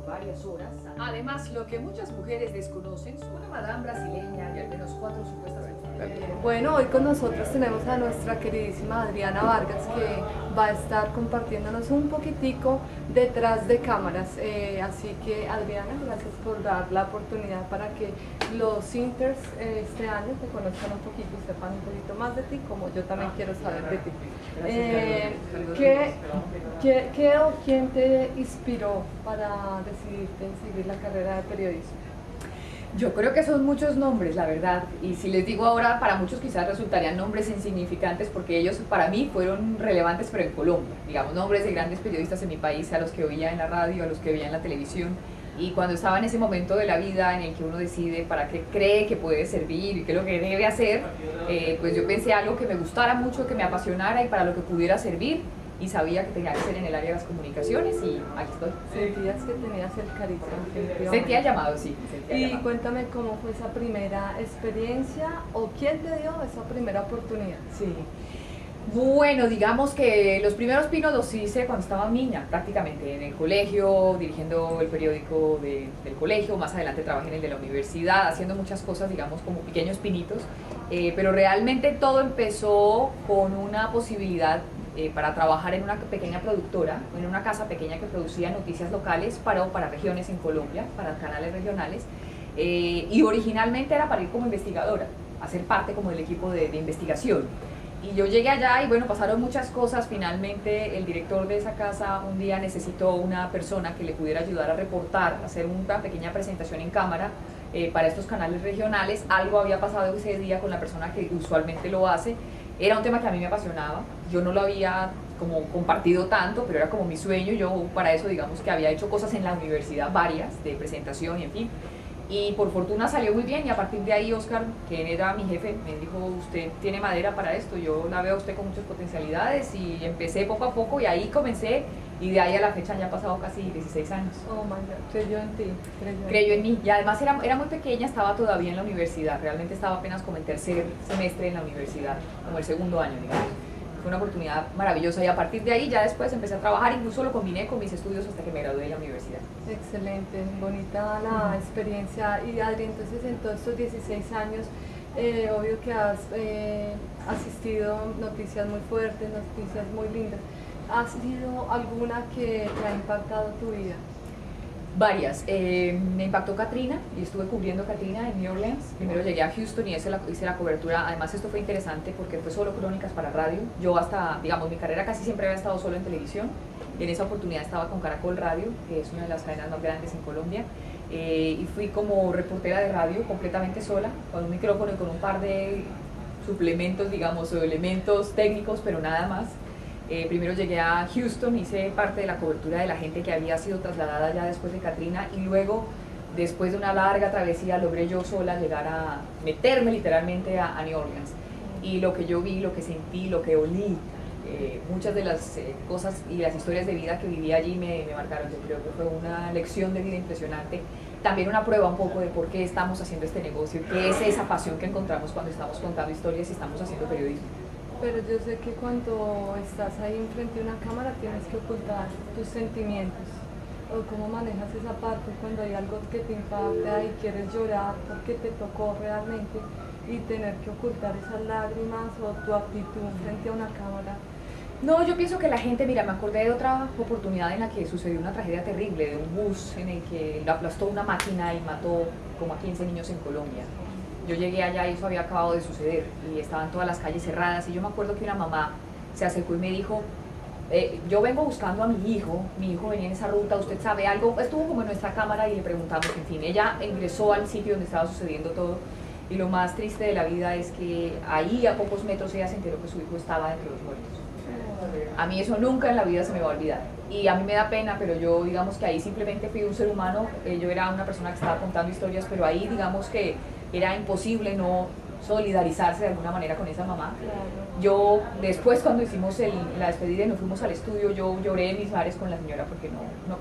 varias horas. Además, lo que muchas mujeres desconocen, una madame brasileña y al menos 4 supuestas enfermeras. Bueno, hoy con nosotros tenemos a nuestra queridísima Adriana Vargas, que va a estar compartiéndonos un poquitico detrás de cámaras. Así que Adriana, gracias por dar la oportunidad para que los Inters este año te conozcan un poquito y sepan un poquito más de ti, como yo también quiero saber de ti. ¿Qué o quién te inspiró para decidirte en seguir la carrera de periodismo? Yo creo que son muchos nombres, la verdad, y si les digo ahora, para muchos quizás resultarían nombres insignificantes porque ellos para mí fueron relevantes, pero en Colombia, digamos, nombres de grandes periodistas en mi país, a los que oía en la radio, a los que veía en la televisión, y cuando estaba en ese momento de la vida en el que uno decide para qué cree que puede servir y qué es lo que debe hacer, pues yo pensé algo que me gustara mucho, que me apasionara y para lo que pudiera servir, y sabía que tenía que ser en el área de las comunicaciones y aquí estoy. ¿Sentías que tenías el carisma? Sentía el llamado, sí. Y cuéntame cómo fue esa primera experiencia o quién te dio esa primera oportunidad. Sí. Bueno, digamos que los primeros pinos los hice cuando estaba niña, prácticamente, en el colegio, dirigiendo el periódico del colegio, más adelante trabajé en el de la universidad, haciendo muchas cosas, digamos, como pequeños pinitos, pero realmente todo empezó con una posibilidad para trabajar en una pequeña productora, en una casa pequeña que producía noticias locales para regiones en Colombia, para canales regionales, y originalmente era para ir como investigadora, hacer parte como del equipo de investigación. Y yo llegué allá y bueno, pasaron muchas cosas. Finalmente el director de esa casa un día necesitó una persona que le pudiera ayudar a reportar, hacer una pequeña presentación en cámara para estos canales regionales. Algo había pasado ese día con la persona que usualmente lo hace. Era un tema que a mí me apasionaba, yo no lo había como compartido tanto, pero era como mi sueño. Yo para eso digamos que había hecho cosas en la universidad, varias, de presentación y en fin. Y por fortuna salió muy bien y a partir de ahí Oscar, que era mi jefe, me dijo: usted tiene madera para esto, yo la veo a usted con muchas potencialidades, y empecé poco a poco y ahí comencé, y de ahí a la fecha ya han pasado casi 16 años. Oh my God, creyó en ti. Creyó en mí y además era muy pequeña, estaba todavía en la universidad, realmente estaba apenas como en tercer semestre en la universidad, como el segundo año, digamos. Fue una oportunidad maravillosa y a partir de ahí ya después empecé a trabajar, incluso lo combiné con mis estudios hasta que me gradué de la universidad. Excelente, bonita la experiencia. Y Adri, entonces en todos estos 16 años, obvio que has asistido a noticias muy fuertes, noticias muy lindas. ¿Ha sido alguna que te ha impactado tu vida? Varias. Me impactó Katrina y estuve cubriendo Katrina en New Orleans. Primero llegué a Houston y hice la cobertura. Además esto fue interesante porque fue solo crónicas para radio. Yo hasta, digamos, mi carrera casi siempre había estado solo en televisión. En esa oportunidad estaba con Caracol Radio, que es una de las cadenas más grandes en Colombia. Y fui como reportera de radio completamente sola, con un micrófono y con un par de suplementos, digamos, o elementos técnicos, pero nada más. Primero llegué a Houston, hice parte de la cobertura de la gente que había sido trasladada ya después de Katrina, y luego, después de una larga travesía, logré yo sola llegar a meterme literalmente a New Orleans. Y lo que yo vi, lo que sentí, lo que olí, muchas de las cosas y las historias de vida que viví allí me marcaron. Yo creo que fue una lección de vida impresionante. También una prueba un poco de por qué estamos haciendo este negocio, qué es esa pasión que encontramos cuando estamos contando historias y estamos haciendo periodismo. Pero yo sé que cuando estás ahí enfrente de una cámara tienes que ocultar tus sentimientos. ¿O cómo manejas esa parte cuando hay algo que te impacta y quieres llorar porque te tocó realmente, y tener que ocultar esas lágrimas o tu actitud frente a una cámara? No, yo pienso que la gente, mira, me acordé de otra oportunidad en la que sucedió una tragedia terrible, de un bus en el que lo aplastó una máquina y mató como a 15 niños en Colombia. Yo llegué allá y eso había acabado de suceder y estaban todas las calles cerradas, y yo me acuerdo que una mamá se acercó y me dijo: yo vengo buscando a mi hijo venía en esa ruta, usted sabe algo. Estuvo como en nuestra cámara y le preguntamos, en fin, ella ingresó al sitio donde estaba sucediendo todo, y lo más triste de la vida es que ahí a pocos metros ella se enteró que su hijo estaba entre los muertos. A mí eso nunca en la vida se me va a olvidar, y a mí me da pena, pero yo digamos que ahí simplemente fui un ser humano. Yo era una persona que estaba contando historias, pero ahí digamos que era imposible no solidarizarse de alguna manera con esa mamá. Yo después, cuando hicimos la despedida y nos fuimos al estudio, yo lloré en mis mares con la señora porque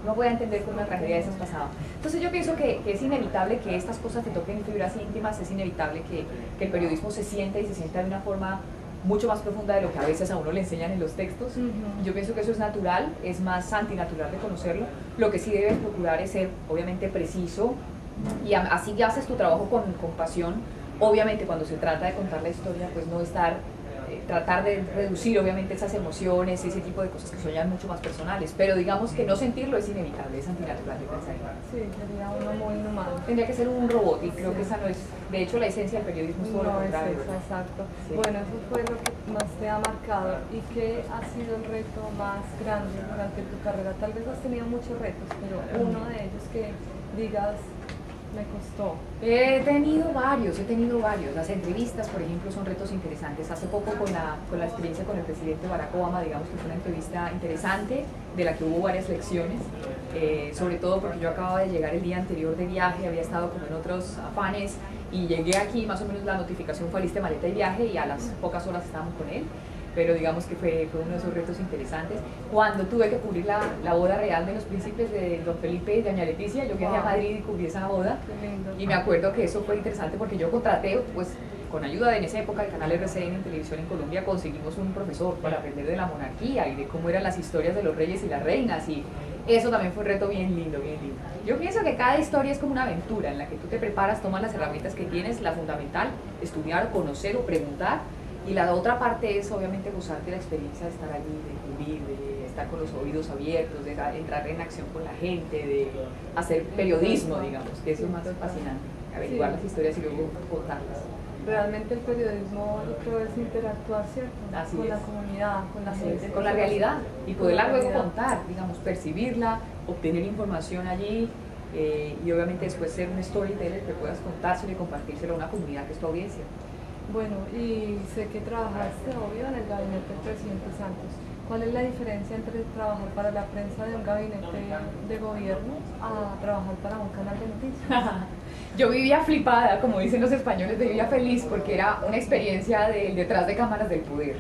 no podía entender cómo una tragedia de esas pasaba. Entonces yo pienso que es inevitable que estas cosas te toquen fibras íntimas, es inevitable que el periodismo se sienta y se sienta de una forma mucho más profunda de lo que a veces a uno le enseñan en los textos. Yo pienso que eso es natural, es más antinatural de conocerlo. Lo que sí debes procurar es ser obviamente preciso y así que haces tu trabajo con pasión. Obviamente cuando se trata de contar la historia, pues no estar tratar de reducir obviamente esas emociones, ese tipo de cosas que son ya mucho más personales, pero digamos que no sentirlo es inevitable, es antinatural de pensar. Sí, sería uno muy inhumano. Tendría que ser un robot y creo que esa no es, de hecho la esencia del periodismo es todo lo contrario. No es eso, exacto. Sí. Bueno, eso fue lo que más te ha marcado. ¿Y qué ha sido el reto más grande durante tu carrera? Tal vez has tenido muchos retos, pero uno de ellos que digas, me costó. He tenido varios. Las entrevistas, por ejemplo, son retos interesantes. Hace poco con la experiencia con el presidente Barack Obama, digamos que fue una entrevista interesante, de la que hubo varias lecciones, sobre todo porque yo acababa de llegar el día anterior de viaje, había estado como en otros afanes, y llegué aquí, más o menos la notificación fue lista, maleta y viaje, y a las pocas horas estábamos con él. Pero digamos que fue uno de esos retos interesantes. Cuando tuve que cubrir la boda real de los príncipes de don Felipe y de doña Leticia, yo viajé a Madrid y cubrí esa boda. Y me acuerdo que eso fue interesante porque yo contraté, pues con ayuda de en esa época el canal RCN en televisión en Colombia, conseguimos un profesor para aprender de la monarquía y de cómo eran las historias de los reyes y las reinas, y eso también fue un reto bien lindo, bien lindo. Yo pienso que cada historia es como una aventura en la que tú te preparas, tomas las herramientas que tienes, la fundamental, estudiar, conocer o preguntar. Y la otra parte es obviamente gozarte la experiencia de estar allí, de cubrir, de estar con los oídos abiertos, de entrar en acción con la gente, de hacer periodismo, digamos, que eso es más fascinante, averiguar las historias y luego contarlas. Realmente el periodismo, yo creo, es interactuar, ¿cierto? Así con es. La comunidad, con la gente. Con la realidad y poderla luego contar, digamos, percibirla, obtener información allí y obviamente después ser un storyteller que puedas contárselo y compartírselo a una comunidad que es tu audiencia. Bueno, y sé que trabajaste, obvio, en el gabinete del presidente Santos. ¿Cuál es la diferencia entre trabajar para la prensa de un gabinete de gobierno a trabajar para un canal de noticias? Yo vivía flipada, como dicen los españoles, vivía feliz porque era una experiencia del detrás de cámaras del poder.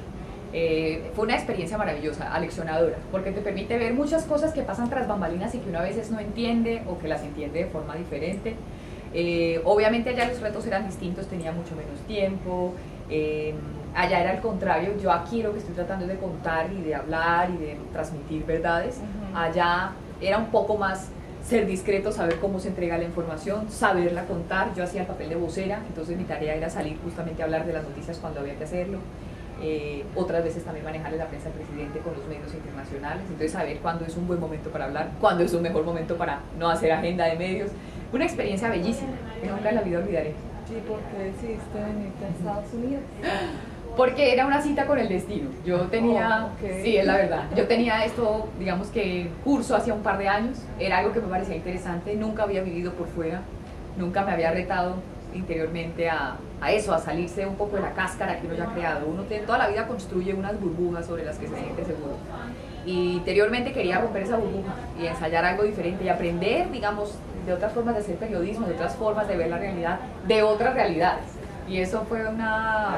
Fue una experiencia maravillosa, aleccionadora, porque te permite ver muchas cosas que pasan tras bambalinas y que uno a veces no entiende o que las entiende de forma diferente. Obviamente allá los retos eran distintos, tenía mucho menos tiempo, allá era al contrario, yo aquí lo que estoy tratando es de contar y de hablar y de transmitir verdades, allá era un poco más ser discreto, saber cómo se entrega la información, saberla contar. Yo hacía el papel de vocera, entonces mi tarea era salir justamente a hablar de las noticias cuando había que hacerlo. Otras veces también manejarle la prensa al presidente con los medios internacionales, entonces saber cuándo es un buen momento para hablar, cuándo es un mejor momento para no hacer agenda de medios. Una experiencia bellísima, que nunca en la vida olvidaré. ¿Y por qué decidiste venirte a Estados Unidos? Porque era una cita con el destino. Yo tenía, okay. Sí, es la verdad, yo tenía esto, digamos que curso hacía un par de años, era algo que me parecía interesante, nunca había vivido por fuera, nunca me había retado interiormente a eso, a salirse un poco de la cáscara que uno ya ha creado. Uno toda la vida construye unas burbujas sobre las que se siente seguro. Y interiormente quería romper esa burbuja y ensayar algo diferente y aprender, digamos, de otras formas de hacer periodismo, de otras formas de ver la realidad, de otras realidades. Y eso fue una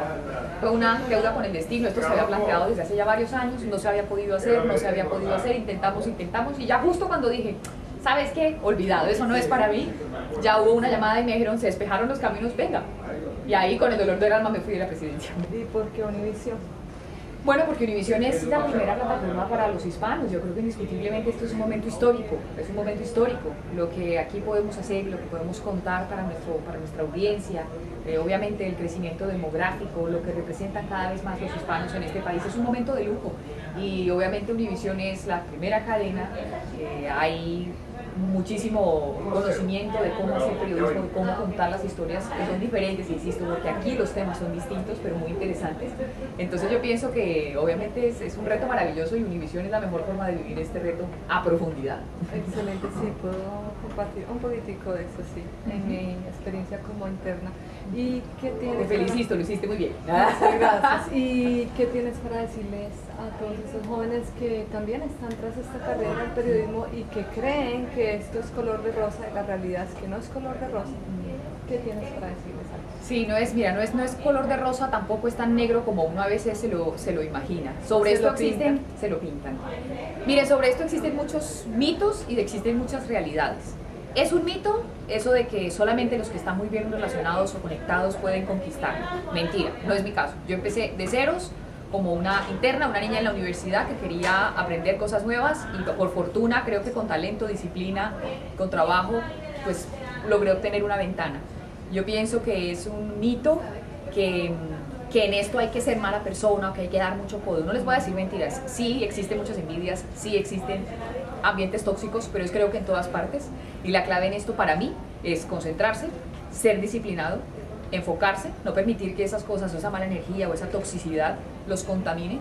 deuda con el destino. Esto se había planteado desde hace ya varios años, no se había podido hacer, intentamos y ya justo cuando dije, ¿sabes qué? Olvidado, eso no es para mí. Ya hubo una llamada y me dijeron, se despejaron los caminos, venga. Y ahí con el dolor del alma me fui de la presidencia. ¿Y por qué Univisión? Bueno, porque Univisión es la primera plataforma para los hispanos. Yo creo que indiscutiblemente esto es un momento histórico, Lo que aquí podemos hacer, lo que podemos contar para nuestra audiencia, obviamente el crecimiento demográfico, lo que representan cada vez más los hispanos en este país, es un momento de lujo. Y obviamente Univisión es la primera cadena, hay muchísimo conocimiento de cómo hacer periodismo, de cómo contar las historias que son diferentes, insisto, porque aquí los temas son distintos, pero muy interesantes. Entonces yo pienso que obviamente es un reto maravilloso y Univisión es la mejor forma de vivir este reto a profundidad. Excelente, sí, puedo compartir un poquitico de eso, sí, en mi experiencia como interna. ¿Y qué tienes? Te felicito, lo hiciste muy bien. Muchas gracias. ¿Y qué tienes para decirles a todos esos jóvenes que también están tras esta carrera del periodismo y que creen que esto es color de rosa y la realidad es que no es color de rosa? ¿Qué tienes para decirles a ellos? Sí, no es color de rosa, tampoco es tan negro como uno a veces se lo imagina. Sobre esto se lo pintan. Mire, sobre esto existen muchos mitos y existen muchas realidades. Es un mito eso de que solamente los que están muy bien relacionados o conectados pueden conquistar. Mentira, no es mi caso. Yo empecé de ceros como una interna, una niña en la universidad que quería aprender cosas nuevas y por fortuna, creo que con talento, disciplina, con trabajo, pues logré obtener una ventana. Yo pienso que es un mito que en esto hay que ser mala persona o que hay que dar mucho codo. No les voy a decir mentiras. Sí existen muchas envidias, sí existen ambientes tóxicos, pero es creo que en todas partes. Y la clave en esto para mí es concentrarse, ser disciplinado, enfocarse, no permitir que esas cosas o esa mala energía o esa toxicidad los contamine,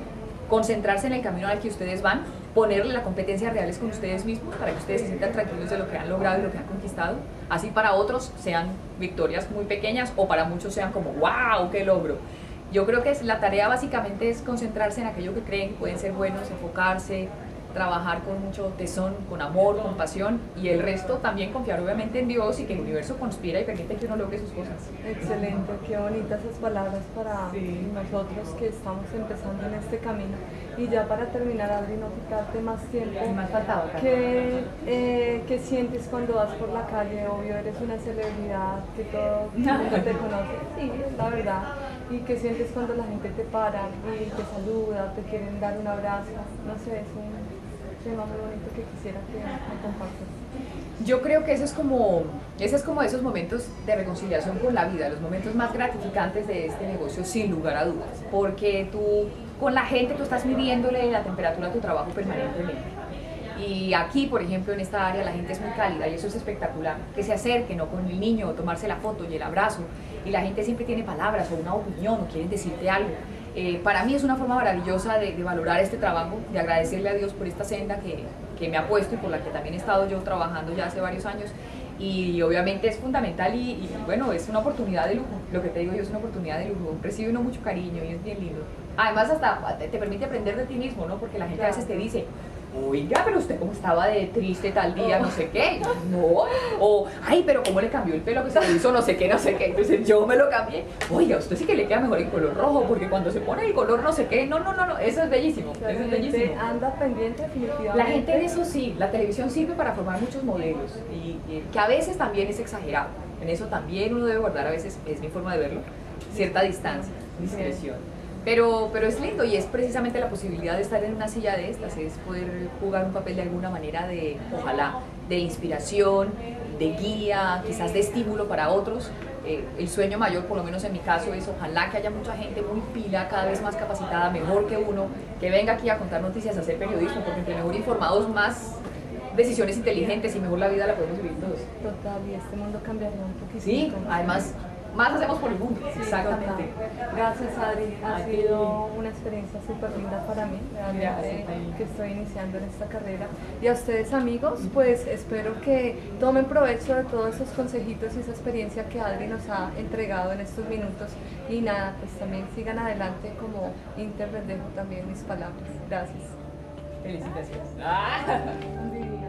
concentrarse en el camino al que ustedes van, ponerle la competencia reales con ustedes mismos para que ustedes se sientan tranquilos de lo que han logrado y lo que han conquistado. Así para otros sean victorias muy pequeñas o para muchos sean como ¡wow! ¡Qué logro! Yo creo que la tarea básicamente es concentrarse en aquello que creen que pueden ser buenos, enfocarse, trabajar con mucho tesón, con amor, con pasión, y el resto también confiar obviamente en Dios y que el universo conspira y permite que uno logre sus cosas. Excelente, qué bonitas esas palabras para nosotros que estamos empezando en este camino. Y ya para terminar, Adri, no quitarte más tiempo, ¿qué sientes cuando vas por la calle? Obvio, eres una celebridad, que todo el mundo te conoce, sí, es la verdad. ¿Y qué sientes cuando la gente te para y te saluda, te quieren dar un abrazo? No sé, es un tema muy bonito que quisiera que me compartas. Yo creo que ese es como esos momentos de reconciliación con la vida, los momentos más gratificantes de este negocio, sin lugar a dudas, porque tú con la gente tú estás midiéndole la temperatura a tu trabajo permanentemente. Y aquí, por ejemplo, en esta área la gente es muy cálida y eso es espectacular, que se acerquen, ¿no?, con el niño, tomarse la foto y el abrazo, y la gente siempre tiene palabras o una opinión o quieren decirte algo. Para mí es una forma maravillosa de valorar este trabajo, de agradecerle a Dios por esta senda que me ha puesto y por la que también he estado yo trabajando ya hace varios años. Y obviamente es fundamental y bueno, es una oportunidad de lujo. Lo que te digo yo es una oportunidad de lujo. Recibe uno mucho cariño y es bien lindo. Además hasta te permite aprender de ti mismo, ¿no? Porque la gente a veces te dice, oiga, pero usted como estaba de triste tal día, no sé qué, no, o, ay, pero cómo le cambió el pelo que se le hizo, no sé qué, entonces yo me lo cambié, oiga, usted sí que le queda mejor el color rojo, porque cuando se pone el color no sé qué, no, eso es bellísimo, eso es bellísimo. Anda pendiente definitivamente. La gente en eso sí, la televisión sirve para formar muchos modelos, y que a veces también es exagerado, en eso también uno debe guardar, a veces, es mi forma de verlo, cierta distancia, discreción. Pero es lindo y es precisamente la posibilidad de estar en una silla de estas, es poder jugar un papel de alguna manera de, ojalá, de inspiración, de guía, quizás de estímulo para otros. El sueño mayor, por lo menos en mi caso, es ojalá que haya mucha gente muy pila, cada vez más capacitada, mejor que uno, que venga aquí a contar noticias, a hacer periodismo, porque entre mejor informados, más decisiones inteligentes y mejor la vida la podemos vivir todos. Total, y este mundo cambiaría un poquito. Sí, además, más hacemos por el mundo. Sí, exactamente. Total. Gracias, Adri. Ha sido una experiencia súper linda para mí, realmente, que estoy iniciando en esta carrera. Y a ustedes, amigos, pues espero que tomen provecho de todos esos consejitos y esa experiencia que Adri nos ha entregado en estos minutos. Y nada, pues también sigan adelante como Inter, les dejo también mis palabras. Gracias. Felicitaciones. Divina.